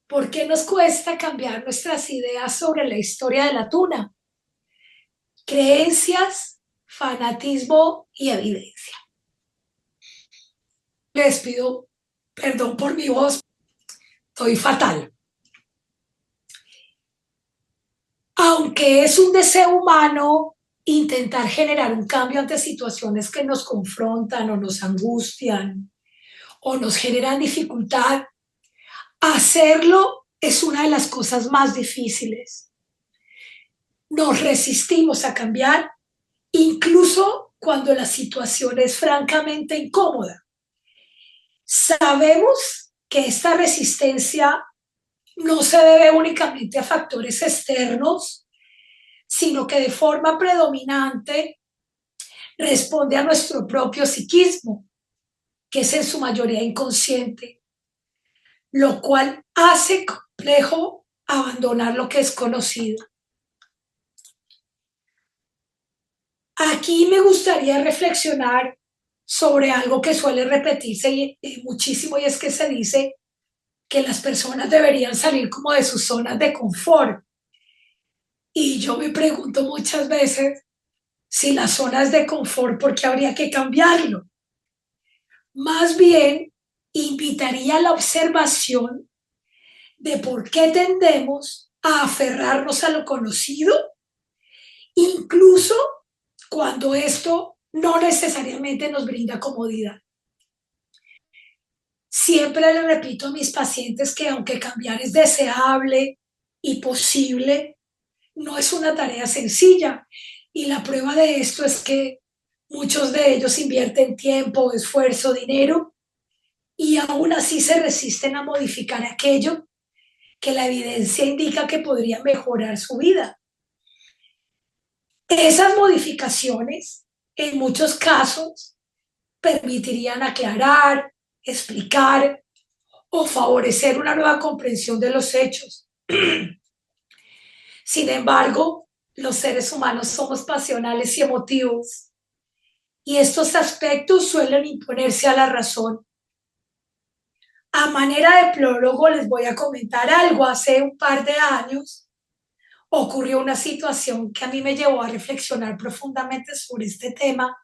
¿Por qué nos cuesta cambiar nuestras ideas sobre la historia de la tuna? Creencias, fanatismo y evidencia. Les pido perdón por mi voz, estoy fatal. Aunque es un deseo humano intentar generar un cambio ante situaciones que nos confrontan o nos angustian o nos generan dificultad, hacerlo es una de las cosas más difíciles. Nos resistimos a cambiar, incluso cuando la situación es francamente incómoda. Sabemos que esta resistencia no se debe únicamente a factores externos, sino que de forma predominante responde a nuestro propio psiquismo, que es en su mayoría inconsciente, lo cual hace complejo abandonar lo que es conocido. Aquí me gustaría reflexionar sobre algo que suele repetirse muchísimo, y es que se dice que las personas deberían salir como de sus zonas de confort. Y yo me pregunto muchas veces si las zonas de confort, ¿por qué habría que cambiarlo? Más bien, invitaría a la observación de por qué tendemos a aferrarnos a lo conocido, incluso cuando esto no necesariamente nos brinda comodidad. Siempre le repito a mis pacientes que aunque cambiar es deseable y posible, no es una tarea sencilla. Y la prueba de esto es que muchos de ellos invierten tiempo, esfuerzo, dinero y aún así se resisten a modificar aquello que la evidencia indica que podría mejorar su vida. Esas modificaciones, en muchos casos, permitirían aclarar, explicar o favorecer una nueva comprensión de los hechos. Sin embargo, los seres humanos somos pasionales y emotivos, y estos aspectos suelen imponerse a la razón. A manera de prólogo les voy a comentar algo. Hace un par de años ocurrió una situación que a mí me llevó a reflexionar profundamente sobre este tema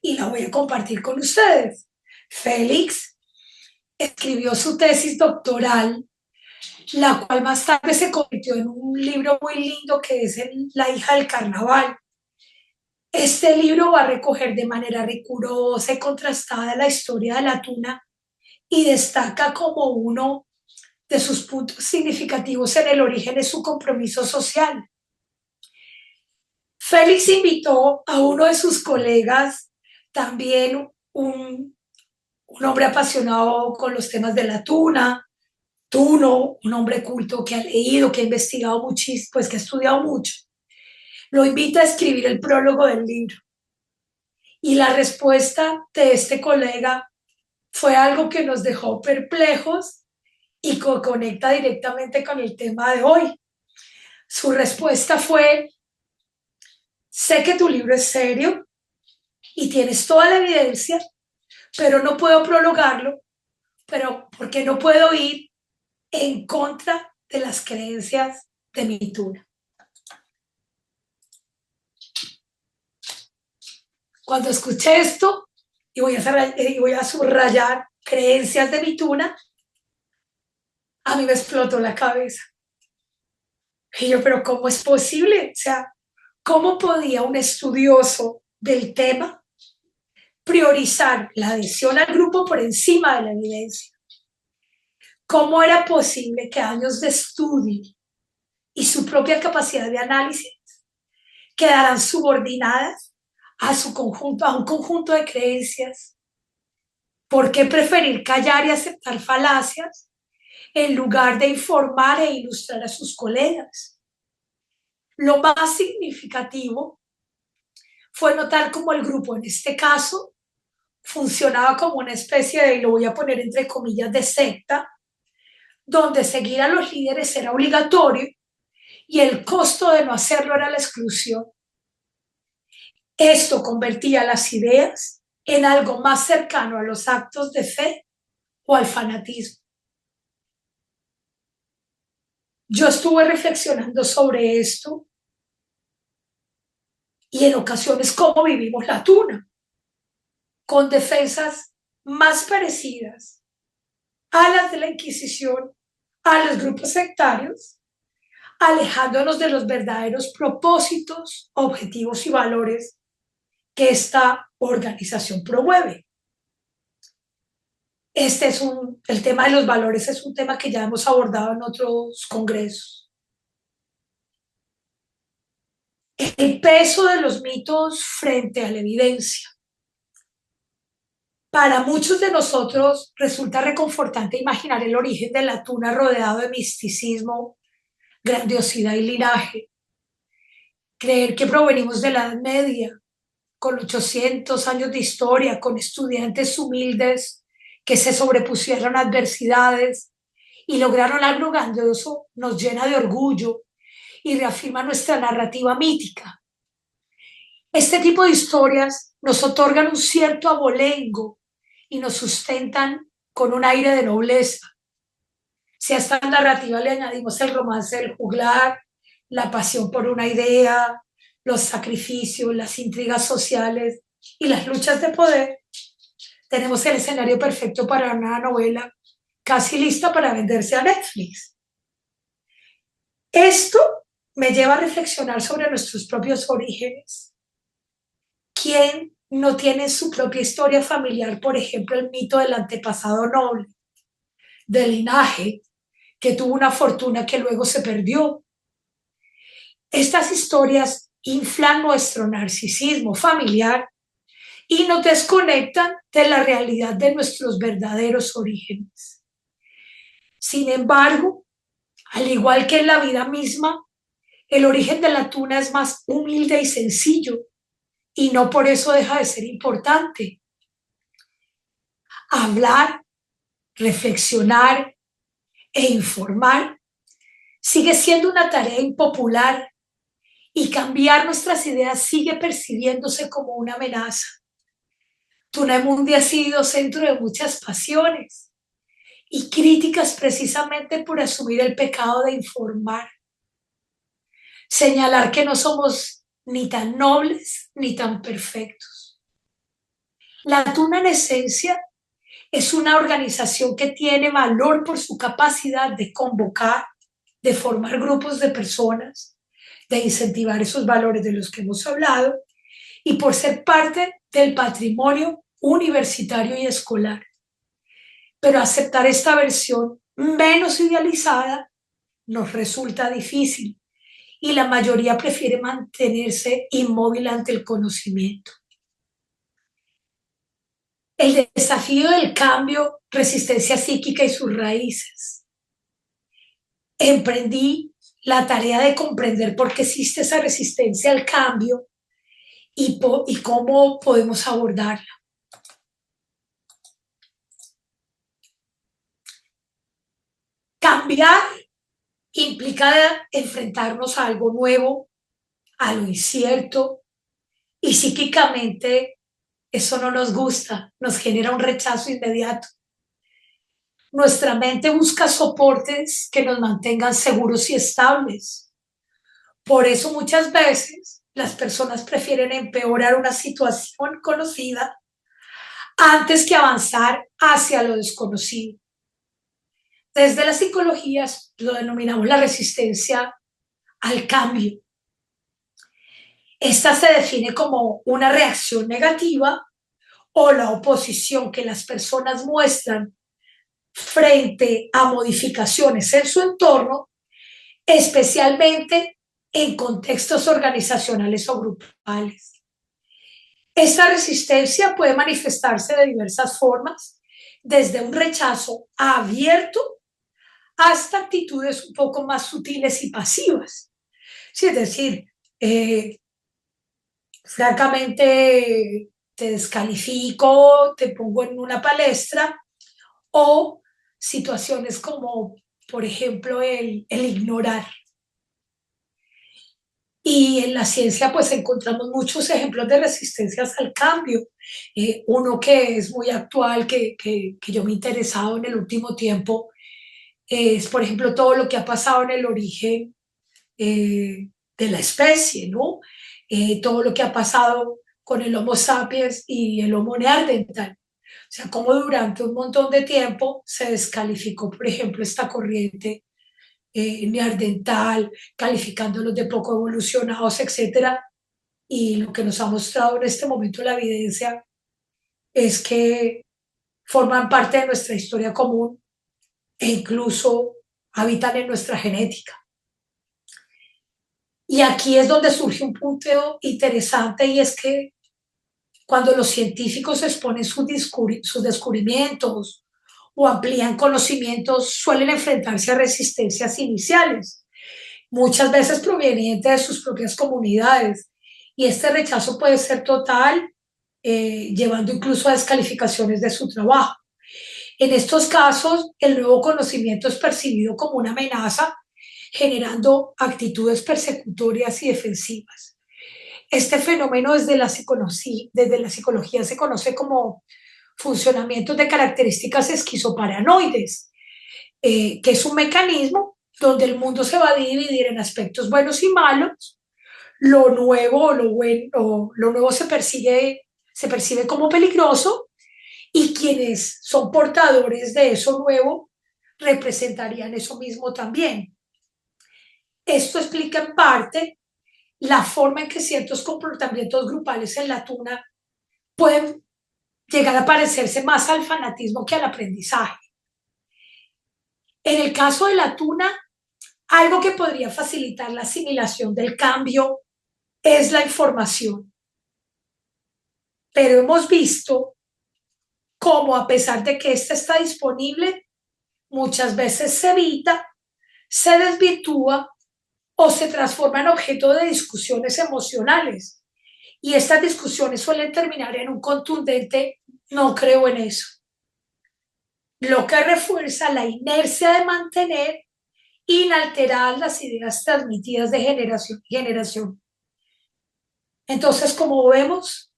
y la voy a compartir con ustedes. Félix escribió su tesis doctoral, la cual más tarde se convirtió en un libro muy lindo que es La hija del carnaval. Este libro va a recoger de manera rigurosa y contrastada la historia de la tuna y destaca como uno de sus puntos significativos en el origen de su compromiso social. Félix invitó a uno de sus colegas, también un hombre apasionado con los temas de la tuna, Tuno, un hombre culto que ha leído, que ha investigado muchísimo, pues que ha estudiado mucho. Lo invita a escribir el prólogo del libro. Y la respuesta de este colega fue algo que nos dejó perplejos y conecta directamente con el tema de hoy. Su respuesta fue: sé que tu libro es serio y tienes toda la evidencia, pero no puedo prologarlo, pero porque no puedo ir en contra de las creencias de mi tuna. Cuando escuché esto, y voy a subrayar creencias de mi tuna, a mí me explotó la cabeza. Y yo, pero ¿cómo es posible? O sea, ¿cómo podía un estudioso del tema priorizar la adhesión al grupo por encima de la evidencia? ¿Cómo era posible que años de estudio y su propia capacidad de análisis quedaran subordinadas a un conjunto de creencias? ¿Por qué preferir callar y aceptar falacias en lugar de informar e ilustrar a sus colegas? Lo más significativo fue notar cómo el grupo, en este caso, funcionaba como una especie de, y lo voy a poner entre comillas, de secta, donde seguir a los líderes era obligatorio y el costo de no hacerlo era la exclusión. Esto convertía las ideas en algo más cercano a los actos de fe o al fanatismo. Yo estuve reflexionando sobre esto y en ocasiones cómo vivimos la tuna, con defensas más parecidas a las de la Inquisición, a los grupos sectarios, alejándonos de los verdaderos propósitos, objetivos y valores que esta organización promueve. El tema de los valores es un tema que ya hemos abordado en otros congresos. El peso de los mitos frente a la evidencia. Para muchos de nosotros resulta reconfortante imaginar el origen de la tuna rodeado de misticismo, grandiosidad y linaje. Creer que provenimos de la Edad Media, con 800 años de historia, con estudiantes humildes que se sobrepusieron a adversidades y lograron algo grandioso, nos llena de orgullo y reafirma nuestra narrativa mítica. Este tipo de historias nos otorgan un cierto abolengo y nos sustentan con un aire de nobleza. Si a esta narrativa le añadimos el romance del juglar, la pasión por una idea, los sacrificios, las intrigas sociales y las luchas de poder, tenemos el escenario perfecto para una novela casi lista para venderse a Netflix. Esto me lleva a reflexionar sobre nuestros propios orígenes. ¿Quién no tiene su propia historia familiar? Por ejemplo, el mito del antepasado noble, del linaje, que tuvo una fortuna que luego se perdió. Estas historias inflan nuestro narcisismo familiar y nos desconectan de la realidad de nuestros verdaderos orígenes. Sin embargo, al igual que en la vida misma, el origen de la tuna es más humilde y sencillo, y no por eso deja de ser importante. Hablar, reflexionar e informar sigue siendo una tarea impopular y cambiar nuestras ideas sigue percibiéndose como una amenaza. Tunamundi ha sido centro de muchas pasiones y críticas precisamente por asumir el pecado de informar, señalar que no somos ni tan nobles ni tan perfectos. La Tuna en esencia es una organización que tiene valor por su capacidad de convocar, de formar grupos de personas, de incentivar esos valores de los que hemos hablado y por ser parte del patrimonio universitario y escolar. Pero aceptar esta versión menos idealizada nos resulta difícil y la mayoría prefiere mantenerse inmóvil ante el conocimiento. El desafío del cambio, resistencia psíquica y sus raíces. Emprendí la tarea de comprender por qué existe esa resistencia al cambio y cómo podemos abordarla. Cambiar implica enfrentarnos a algo nuevo, a lo incierto, y psíquicamente eso no nos gusta, nos genera un rechazo inmediato. Nuestra mente busca soportes que nos mantengan seguros y estables. Por eso muchas veces las personas prefieren empeorar una situación conocida antes que avanzar hacia lo desconocido. Desde la psicología lo denominamos la resistencia al cambio. Esta se define como una reacción negativa o la oposición que las personas muestran frente a modificaciones en su entorno, especialmente en contextos organizacionales o grupales. Esta resistencia puede manifestarse de diversas formas, desde un rechazo abierto hasta actitudes un poco más sutiles y pasivas. Sí, es decir, francamente te descalifico, te pongo en una palestra, o situaciones como, por ejemplo, el ignorar. Y en la ciencia pues encontramos muchos ejemplos de resistencias al cambio. Uno que es muy actual, que yo me he interesado en el último tiempo, es, por ejemplo, todo lo que ha pasado en el origen de la especie, ¿no? Todo lo que ha pasado con el Homo sapiens y el Homo neandertal. O sea, cómo durante un montón de tiempo se descalificó, por ejemplo, esta corriente neandertal, calificándolos de poco evolucionados, etcétera. Y lo que nos ha mostrado en este momento la evidencia es que forman parte de nuestra historia común e incluso habitan en nuestra genética. Y aquí es donde surge un punto interesante y es que cuando los científicos exponen sus descubrimientos o amplían conocimientos, suelen enfrentarse a resistencias iniciales, muchas veces provenientes de sus propias comunidades. Y este rechazo puede ser total, llevando incluso a descalificaciones de su trabajo. En estos casos, el nuevo conocimiento es percibido como una amenaza, generando actitudes persecutorias y defensivas. Este fenómeno desde la psicología se conoce como funcionamientos de características esquizoparanoides, que es un mecanismo donde el mundo se va a dividir en aspectos buenos y malos. Lo nuevo lo nuevo se percibe como peligroso y quienes son portadores de eso nuevo representarían eso mismo también. Esto explica en parte la forma en que ciertos comportamientos grupales en la tuna pueden llegar a parecerse más al fanatismo que al aprendizaje. En el caso de la tuna, algo que podría facilitar la asimilación del cambio es la información. Pero hemos visto cómo, a pesar de que esta está disponible, muchas veces se evita, se desvirtúa o se transforma en objeto de discusiones emocionales. Y estas discusiones suelen terminar en un contundente no creo en eso, lo que refuerza la inercia de mantener inalteradas las ideas transmitidas de generación en generación. Entonces, como vemos,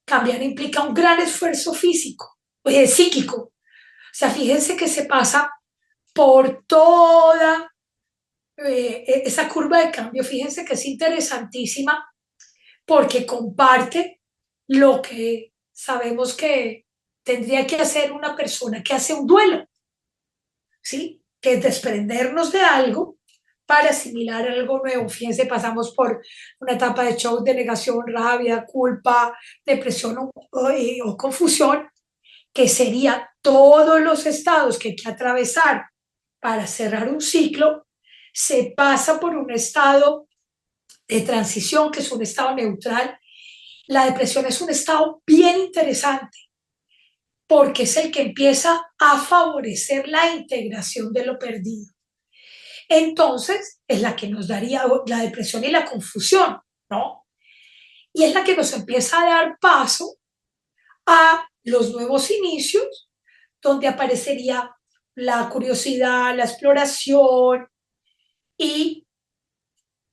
cambiar implica un gran esfuerzo físico, psíquico. O sea, fíjense que se pasa por toda esa curva de cambio, fíjense que es interesantísima porque comparte lo que sabemos que tendría que hacer una persona que hace un duelo, ¿sí? Que es desprendernos de algo para asimilar algo nuevo. Fíjense, pasamos por una etapa de shock, de negación, rabia, culpa, depresión o confusión, que sería todos los estados que hay que atravesar para cerrar un ciclo. Se pasa por un estado de transición, que es un estado neutral. La depresión es un estado bien interesante porque es el que empieza a favorecer la integración de lo perdido. Entonces, es la que nos daría la depresión y la confusión, ¿no? Y es la que nos empieza a dar paso a los nuevos inicios, donde aparecería la curiosidad, la exploración y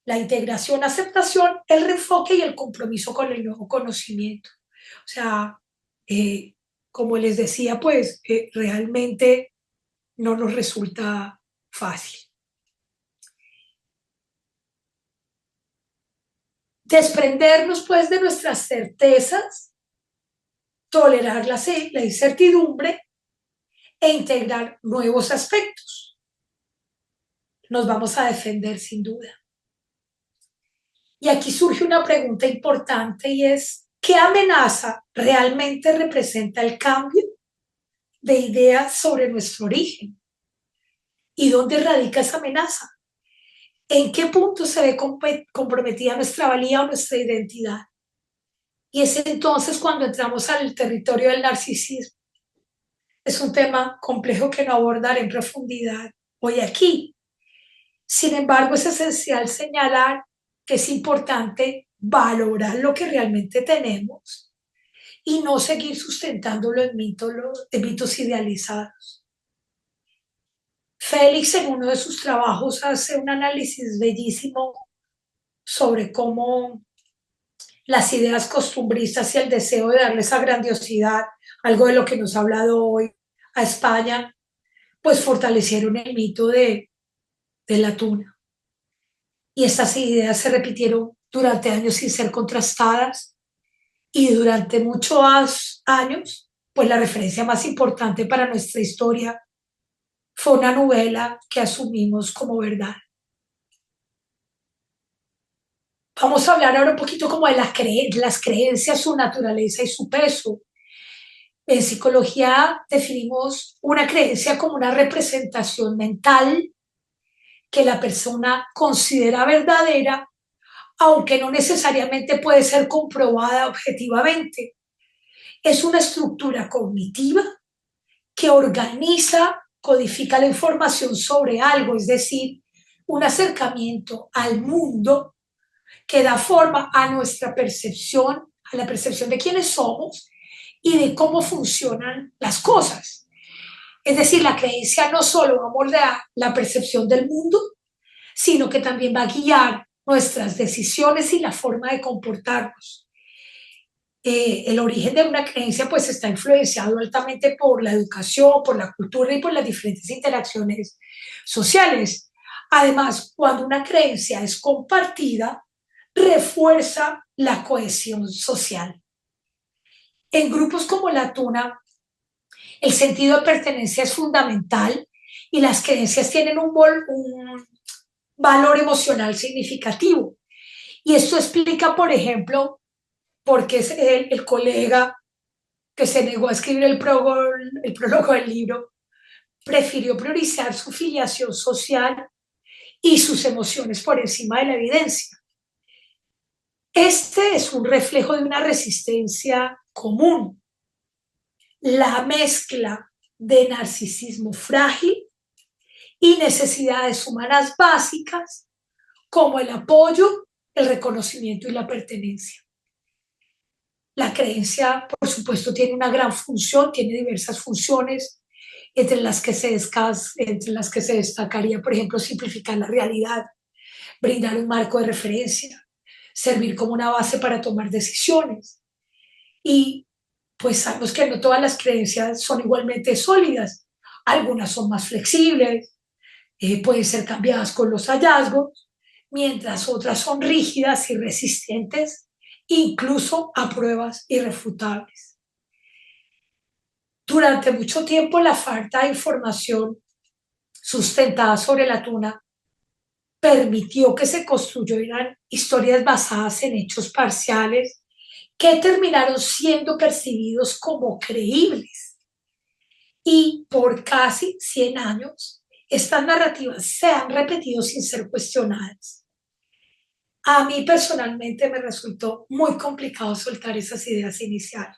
la integración, aceptación, el reenfoque y el compromiso con el nuevo conocimiento. O sea, como les decía, pues realmente no nos resulta fácil. Desprendernos pues de nuestras certezas, tolerar la incertidumbre e integrar nuevos aspectos. Nos vamos a defender sin duda. Y aquí surge una pregunta importante y es, ¿qué amenaza realmente representa el cambio de ideas sobre nuestro origen? ¿Y dónde radica esa amenaza? ¿En qué punto se ve comprometida nuestra valía o nuestra identidad? Y es entonces cuando entramos al territorio del narcisismo. Es un tema complejo que no abordaré en profundidad hoy aquí. Sin embargo, es esencial señalar que es importante valorar lo que realmente tenemos y no seguir sustentándolo en mitos idealizados. Félix, en uno de sus trabajos, hace un análisis bellísimo sobre cómo las ideas costumbristas y el deseo de darle esa grandiosidad, algo de lo que nos ha hablado hoy, a España, pues fortalecieron el mito de la tuna. Y estas ideas se repitieron durante años sin ser contrastadas y durante muchos años, pues la referencia más importante para nuestra historia fue una novela que asumimos como verdad. Vamos a hablar ahora un poquito como de las creencias, su naturaleza y su peso. En psicología definimos una creencia como una representación mental que la persona considera verdadera, aunque no necesariamente puede ser comprobada objetivamente. Es una estructura cognitiva que organiza, codifica la información sobre algo, es decir, un acercamiento al mundo que da forma a nuestra percepción, a la percepción de quiénes somos y de cómo funcionan las cosas. Es decir, la creencia no solo va a moldear la percepción del mundo, sino que también va a guiar nuestras decisiones y la forma de comportarnos. El origen de una creencia pues está influenciado altamente por la educación, por la cultura y por las diferentes interacciones sociales. Además, cuando una creencia es compartida, refuerza la cohesión social. En grupos como la tuna, el sentido de pertenencia es fundamental y las creencias tienen un valor emocional significativo. Y esto explica, por ejemplo, por qué el colega que se negó a escribir el prólogo del libro prefirió priorizar su filiación social y sus emociones por encima de la evidencia. Este es un reflejo de una resistencia común, la mezcla de narcisismo frágil y necesidades humanas básicas como el apoyo, el reconocimiento y la pertenencia. La creencia, por supuesto, tiene una gran función, tiene diversas funciones, entre las que se destacaría, por ejemplo, simplificar la realidad, brindar un marco de referencia, servir como una base para tomar decisiones. Y pues sabemos que no todas las creencias son igualmente sólidas, algunas son más flexibles, pueden ser cambiadas con los hallazgos, mientras otras son rígidas y resistentes, incluso a pruebas irrefutables. Durante mucho tiempo, la falta de información sustentada sobre la tuna permitió que se construyeran historias basadas en hechos parciales que terminaron siendo percibidos como creíbles. Y por casi 100 años, estas narrativas se han repetido sin ser cuestionadas. A mí personalmente me resultó muy complicado soltar esas ideas iniciales,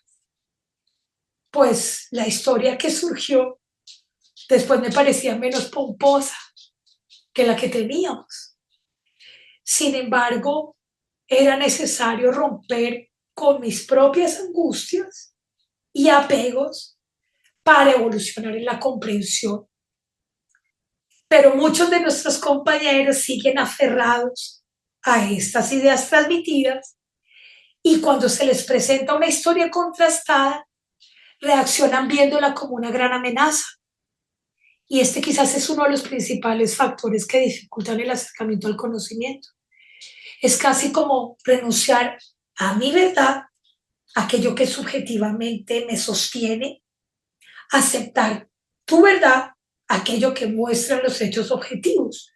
pues la historia que surgió después me parecía menos pomposa que la que teníamos. Sin embargo, era necesario romper con mis propias angustias y apegos para evolucionar en la comprensión. Pero muchos de nuestros compañeros siguen aferrados a estas ideas transmitidas y cuando se les presenta una historia contrastada, reaccionan viéndola como una gran amenaza. Y este quizás es uno de los principales factores que dificultan el acercamiento al conocimiento. Es casi como renunciar a mi verdad, aquello que subjetivamente me sostiene, aceptar tu verdad, aquello que muestran los hechos objetivos,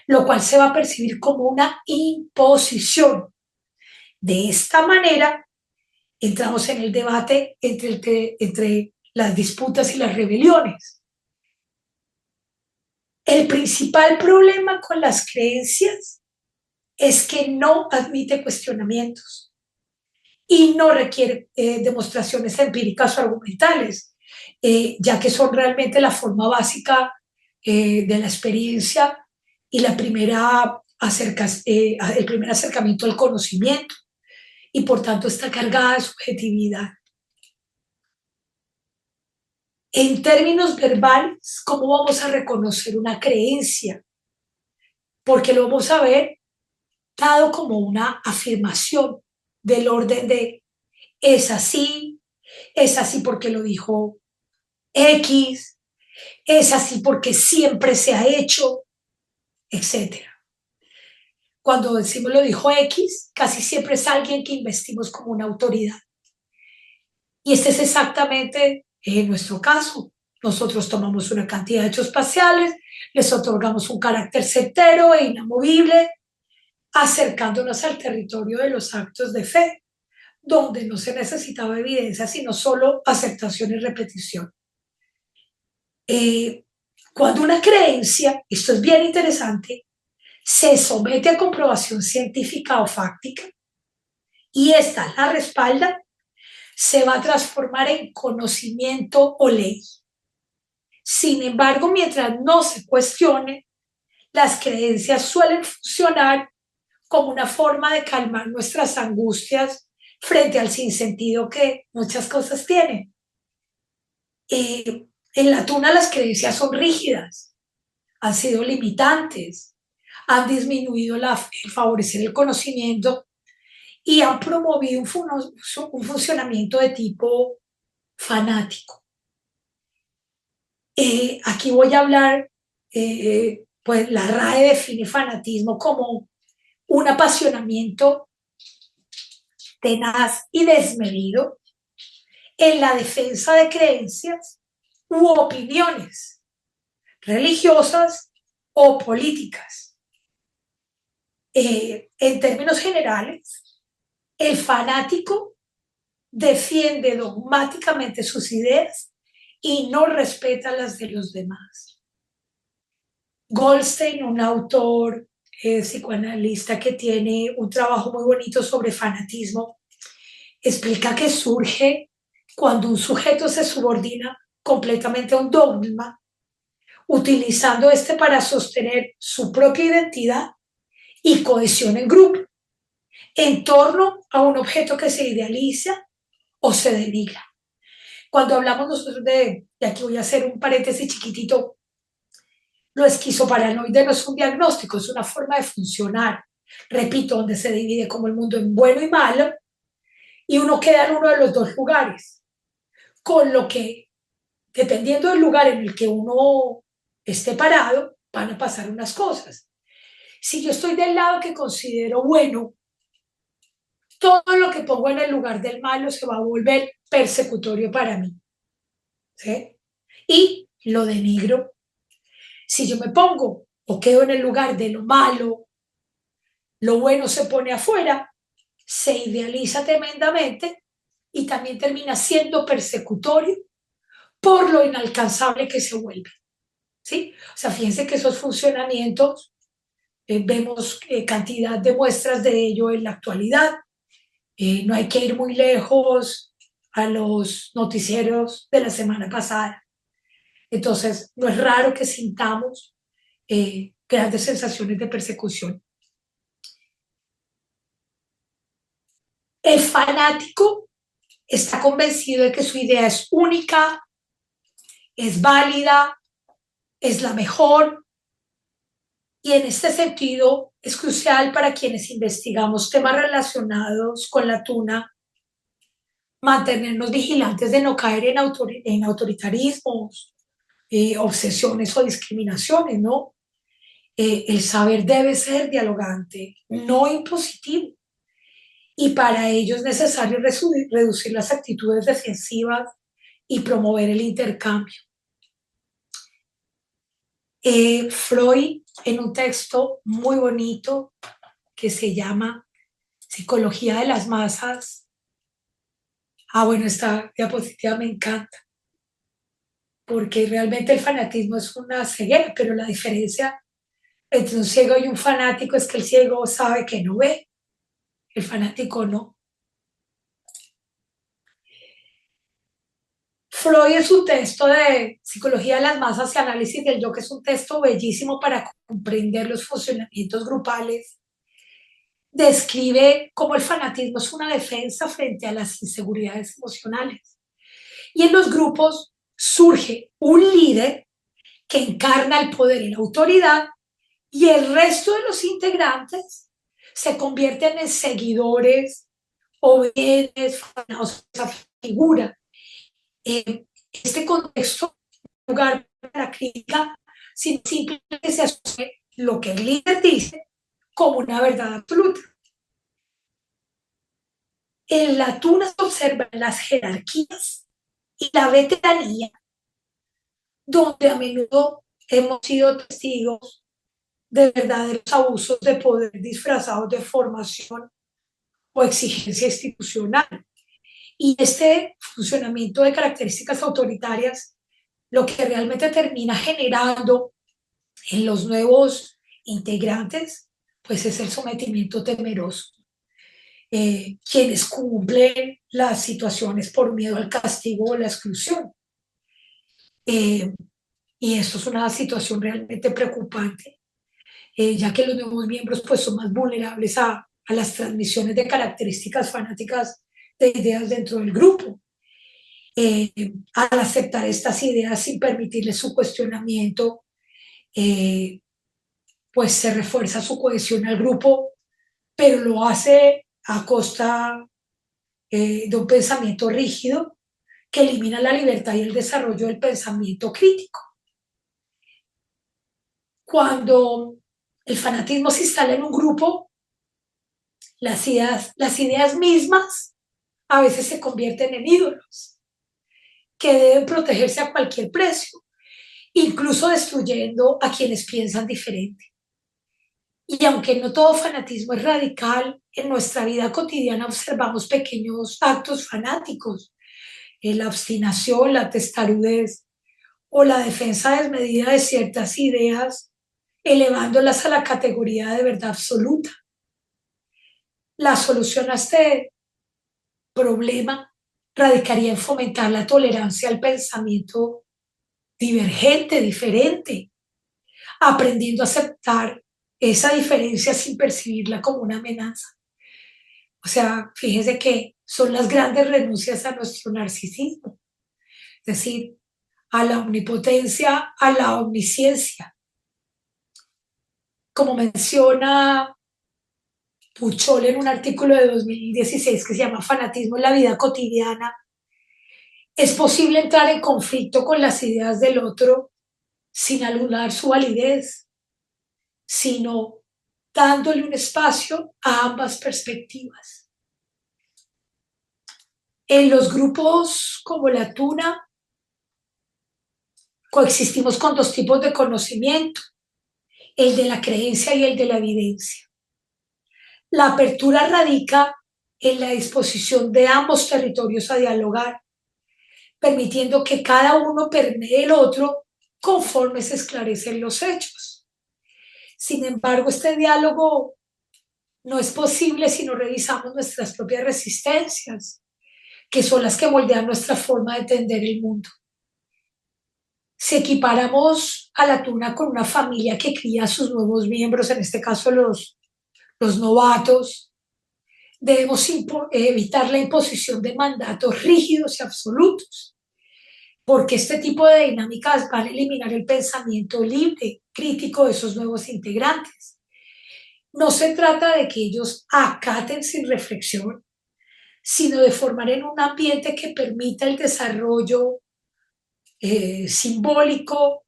lo cual se va a percibir como una imposición. De esta manera, entramos en el debate entre las disputas y las rebeliones. El principal problema con las creencias es que no admite cuestionamientos y no requiere demostraciones empíricas o argumentales, ya que son realmente la forma básica de la experiencia y el primer acercamiento al conocimiento, y por tanto está cargada de subjetividad. En términos verbales, ¿cómo vamos a reconocer una creencia? Porque lo vamos a ver dado como una afirmación del orden de es así porque lo dijo X, es así porque siempre se ha hecho, etcétera. Cuando decimos lo dijo X, casi siempre es alguien que investimos como una autoridad. Y este es exactamente nuestro caso. Nosotros tomamos una cantidad de hechos espaciales, les otorgamos un carácter certero e inamovible, acercándonos al territorio de los actos de fe, donde no se necesitaba evidencia, sino solo aceptación y repetición. Eh, Cuando una creencia, esto es bien interesante, se somete a comprobación científica o fáctica y esta la respalda, se va a transformar en conocimiento o ley. Sin embargo, mientras no se cuestione, las creencias suelen funcionar como una forma de calmar nuestras angustias frente al sinsentido que muchas cosas tienen. En la tuna las creencias son rígidas, han sido limitantes, han disminuido el favorecer el conocimiento y han promovido un funcionamiento de tipo fanático. Aquí voy a hablar, pues la RAE define fanatismo como un apasionamiento tenaz y desmedido en la defensa de creencias u opiniones religiosas o políticas. En términos generales, el fanático defiende dogmáticamente sus ideas y no respeta las de los demás. Goldstein, un autor psicoanalista que tiene un trabajo muy bonito sobre fanatismo, explica que surge cuando un sujeto se subordina completamente a un dogma, utilizando este para sostener su propia identidad y cohesión en grupo, en torno a un objeto que se idealiza o se denigra. Cuando hablamos nosotros de aquí voy a hacer un paréntesis chiquitito, lo esquizoparanoide no es un diagnóstico, es una forma de funcionar. Repito, donde se divide como el mundo en bueno y malo, y uno queda en uno de los dos lugares. Con lo que, dependiendo del lugar en el que uno esté parado, van a pasar unas cosas. Si yo estoy del lado que considero bueno, todo lo que pongo en el lugar del malo se va a volver persecutorio para mí. ¿Sí? Y lo denigro. Si yo me pongo o quedo en el lugar de lo malo, lo bueno se pone afuera, se idealiza tremendamente y también termina siendo persecutorio por lo inalcanzable que se vuelve. ¿Sí? O sea, fíjense que esos funcionamientos, vemos cantidad de muestras de ello en la actualidad. No hay que ir muy lejos a los noticieros de la semana pasada. Entonces, no es raro que sintamos grandes sensaciones de persecución. El fanático está convencido de que su idea es única, es válida, es la mejor, y en este sentido es crucial para quienes investigamos temas relacionados con la tuna mantenernos vigilantes de no caer en autoritarismos, obsesiones o discriminaciones, ¿no? El saber debe ser dialogante, no impositivo. Y para ello es necesario reducir las actitudes defensivas y promover el intercambio. Freud, en un texto muy bonito que se llama Psicología de las Masas, bueno, esta diapositiva me encanta, porque realmente el fanatismo es una ceguera, pero la diferencia entre un ciego y un fanático es que el ciego sabe que no ve, el fanático no. Freud en su texto de Psicología de las Masas y Análisis del Yo, que es un texto bellísimo para comprender los funcionamientos grupales, describe cómo el fanatismo es una defensa frente a las inseguridades emocionales. Y en los grupos surge un líder que encarna el poder y la autoridad y el resto de los integrantes se convierten en seguidores obedientes, fanados a esa figura. Este contexto lugar para la crítica, sino simplemente se asume lo que el líder dice como una verdad absoluta. En la tuna se observan las jerarquías y la veteranía, donde a menudo hemos sido testigos de verdaderos abusos de poder disfrazados de formación o exigencia institucional. Y este funcionamiento de características autoritarias lo que realmente termina generando en los nuevos integrantes, pues es el sometimiento temeroso. Quienes cumplen las situaciones por miedo al castigo o la exclusión. Y esto es una situación realmente preocupante, ya que los nuevos miembros pues, son más vulnerables a las transmisiones de características fanáticas de ideas dentro del grupo. Al aceptar estas ideas sin permitirles su cuestionamiento, pues se refuerza su cohesión al grupo, pero lo hace a costa de un pensamiento rígido que elimina la libertad y el desarrollo del pensamiento crítico. Cuando el fanatismo se instala en un grupo, las ideas mismas a veces se convierten en ídolos que deben protegerse a cualquier precio, incluso destruyendo a quienes piensan diferente. Y aunque no todo fanatismo es radical, en nuestra vida cotidiana observamos pequeños actos fanáticos, la obstinación, la testarudez o la defensa desmedida de ciertas ideas, elevándolas a la categoría de verdad absoluta. La solución a este problema radicaría en fomentar la tolerancia al pensamiento divergente, diferente, aprendiendo a aceptar esa diferencia sin percibirla como una amenaza. O sea, fíjense que son las grandes renuncias a nuestro narcisismo, es decir, a la omnipotencia, a la omnisciencia. Como menciona Puchol en un artículo de 2016 que se llama Fanatismo en la vida cotidiana, es posible entrar en conflicto con las ideas del otro sin anular su validez, sino dándole un espacio a ambas perspectivas. En los grupos como la tuna, coexistimos con dos tipos de conocimiento, el de la creencia y el de la evidencia. La apertura radica en la disposición de ambos territorios a dialogar, permitiendo que cada uno permee el otro conforme se esclarecen los hechos. Sin embargo, este diálogo no es posible si no revisamos nuestras propias resistencias, que son las que moldean nuestra forma de entender el mundo. Si equiparamos a la tuna con una familia que cría a sus nuevos miembros, en este caso los novatos, debemos evitar la imposición de mandatos rígidos y absolutos, porque este tipo de dinámicas van a eliminar el pensamiento libre, crítico de esos nuevos integrantes. No se trata de que ellos acaten sin reflexión, sino de formar en un ambiente que permita el desarrollo simbólico,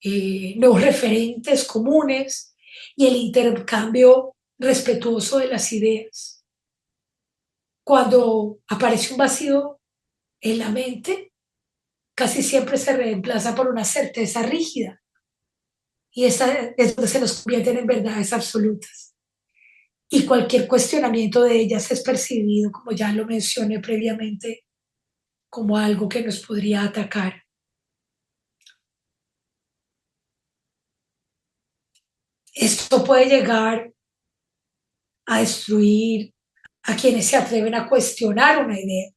nuevos referentes comunes y el intercambio respetuoso de las ideas. Cuando aparece un vacío en la mente, casi siempre se reemplaza por una certeza rígida y esa es donde se nos convierten en verdades absolutas. Y cualquier cuestionamiento de ellas es percibido, como ya lo mencioné previamente, como algo que nos podría atacar. Esto puede llegar a destruir a quienes se atreven a cuestionar una idea,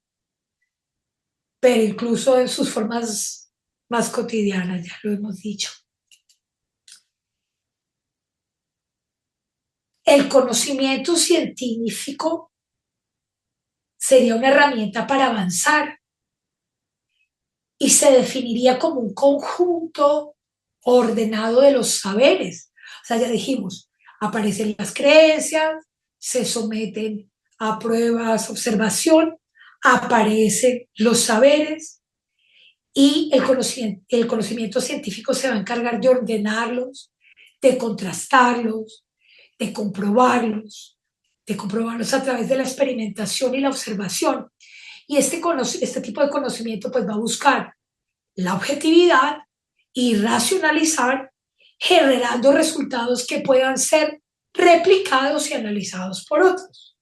pero incluso en sus formas más cotidianas, ya lo hemos dicho. El conocimiento científico sería una herramienta para avanzar y se definiría como un conjunto ordenado de los saberes. O sea, ya dijimos, aparecen las creencias, se someten a pruebas, observación, aparecen los saberes y el conocimiento científico se va a encargar de ordenarlos, de contrastarlos, de comprobarlos a través de la experimentación y la observación. Y este tipo de conocimiento pues va a buscar la objetividad y racionalizar, generando resultados que puedan ser replicados y analizados por otros.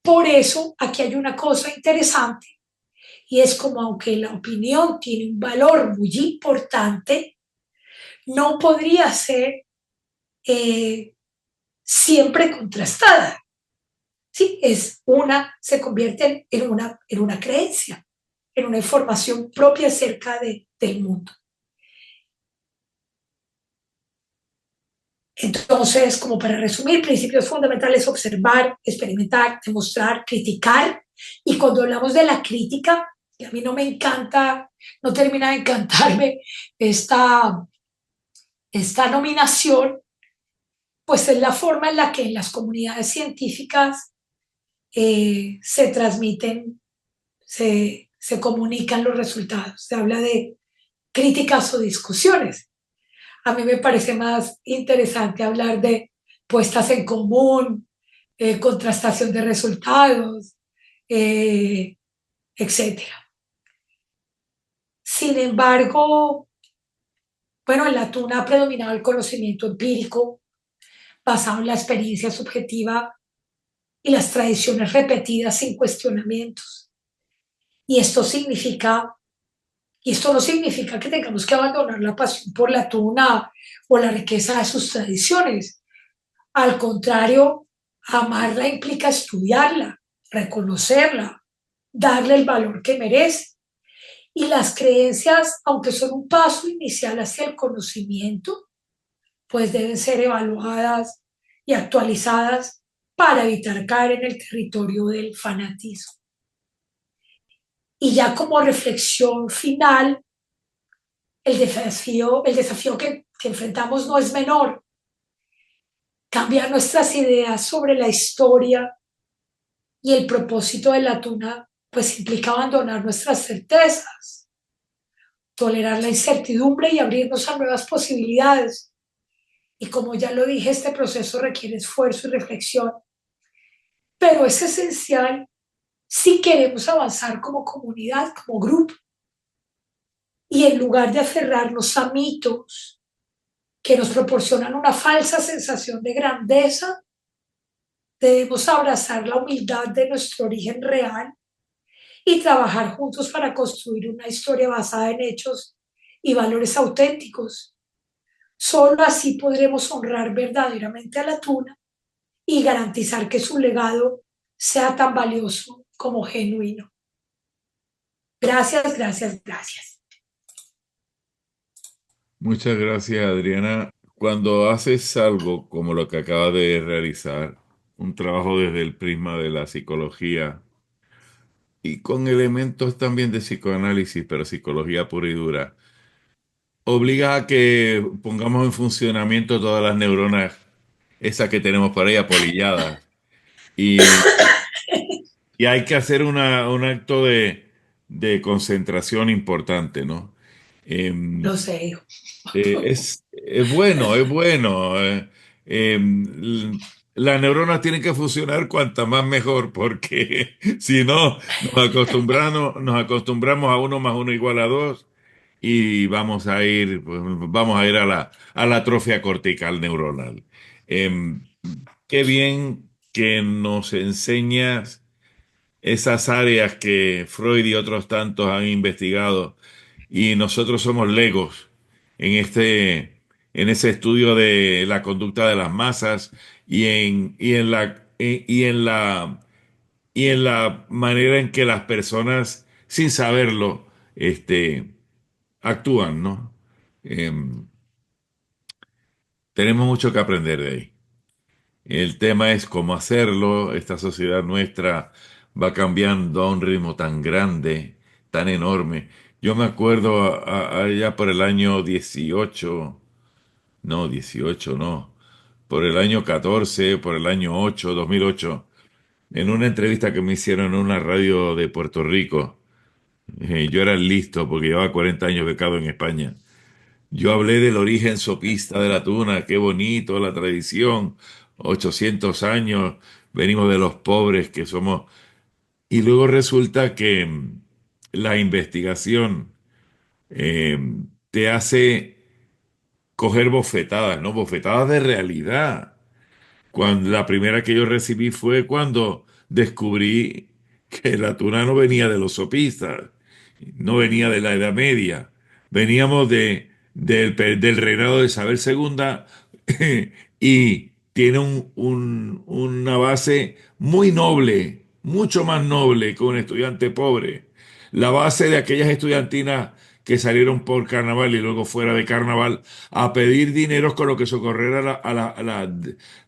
Por eso aquí hay una cosa interesante y es como aunque la opinión tiene un valor muy importante, no podría ser eh, siempre contrastada. Sí, se convierte en una creencia, en una información propia acerca del mundo. Entonces, como para resumir, principios fundamentales: observar, experimentar, demostrar, criticar. Y cuando hablamos de la crítica, que a mí no me encanta, no termina de encantarme esta, esta nominación, pues es la forma en la que en las comunidades científicas se transmiten, se comunican los resultados. Se habla de críticas o discusiones. A mí me parece más interesante hablar de puestas en común, contrastación de resultados, eh, etcétera. Sin embargo, bueno, en la tuna ha predominado el conocimiento empírico basado en la experiencia subjetiva y las tradiciones repetidas sin cuestionamientos. Y esto significa, y esto no significa que tengamos que abandonar la pasión por la tuna o la riqueza de sus tradiciones. Al contrario, amarla implica estudiarla, reconocerla, darle el valor que merece. Y las creencias, aunque son un paso inicial hacia el conocimiento, pues deben ser evaluadas y actualizadas para evitar caer en el territorio del fanatismo. Y ya como reflexión final, el desafío que enfrentamos no es menor. Cambiar nuestras ideas sobre la historia y el propósito de la tuna, pues implica abandonar nuestras certezas, tolerar la incertidumbre y abrirnos a nuevas posibilidades. Y como ya lo dije, este proceso requiere esfuerzo y reflexión, pero es esencial si queremos avanzar como comunidad, como grupo. Y en lugar de aferrarnos a mitos que nos proporcionan una falsa sensación de grandeza, debemos abrazar la humildad de nuestro origen real y trabajar juntos para construir una historia basada en hechos y valores auténticos. Solo así podremos honrar verdaderamente a la tuna y garantizar que su legado sea tan valioso como genuino. Gracias, gracias, gracias. Muchas gracias, Adriana. Cuando haces algo como lo que acabas de realizar, un trabajo desde el prisma de la psicología y con elementos también de psicoanálisis, pero psicología pura y dura, obliga a que pongamos en funcionamiento todas las neuronas, esas que tenemos por ahí apolilladas. Y, y hay que hacer un acto de concentración importante, ¿no? Em, Lo sé. es bueno, es bueno. Las neuronas tienen que funcionar cuanta más mejor, porque si no, nos acostumbramos a uno más uno igual a dos y vamos a ir, pues, vamos a ir a la atrofia cortical neuronal. Em, Qué bien que nos enseñas esas áreas que Freud y otros tantos han investigado y nosotros somos legos en en ese estudio de la conducta de las masas y en la manera en que las personas, sin saberlo, actúan, ¿no? Em, Tenemos mucho que aprender de ahí. El tema es cómo hacerlo. Esta sociedad nuestra va cambiando a un ritmo tan grande, tan enorme. Yo me acuerdo allá por el año 18, no, 18 no, por el año 14, por el año 8, 2008, en una entrevista que me hicieron en una radio de Puerto Rico. Yo era listo porque llevaba 40 años becado en España. Yo hablé del origen sopista de la tuna, qué bonito la tradición, 800 años, venimos de los pobres que somos. Y luego resulta que la investigación eh, te hace coger bofetadas, ¿no? Bofetadas de realidad. Cuando la primera que yo recibí fue cuando descubrí que la tuna no venía de los sopistas, no venía de la Edad Media, veníamos del reinado de Isabel II y tiene una base muy noble, mucho más noble que un estudiante pobre. La base de aquellas estudiantinas que salieron por carnaval y luego fuera de carnaval a pedir dineros con lo que socorrer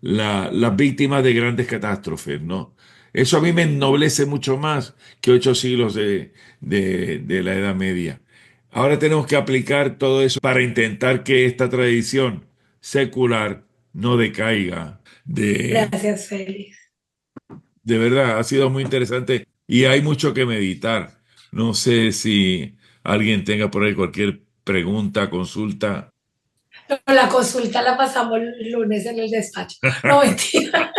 las víctimas de grandes catástrofes, ¿no? Eso a mí me ennoblece mucho más que 8 siglos de la Edad Media. Ahora tenemos que aplicar todo eso para intentar que esta tradición secular no decaiga. Gracias, Félix. De verdad, ha sido muy interesante y hay mucho que meditar. No sé si alguien tenga por ahí cualquier pregunta, consulta. No, la consulta la pasamos el lunes en el despacho. No, mentira.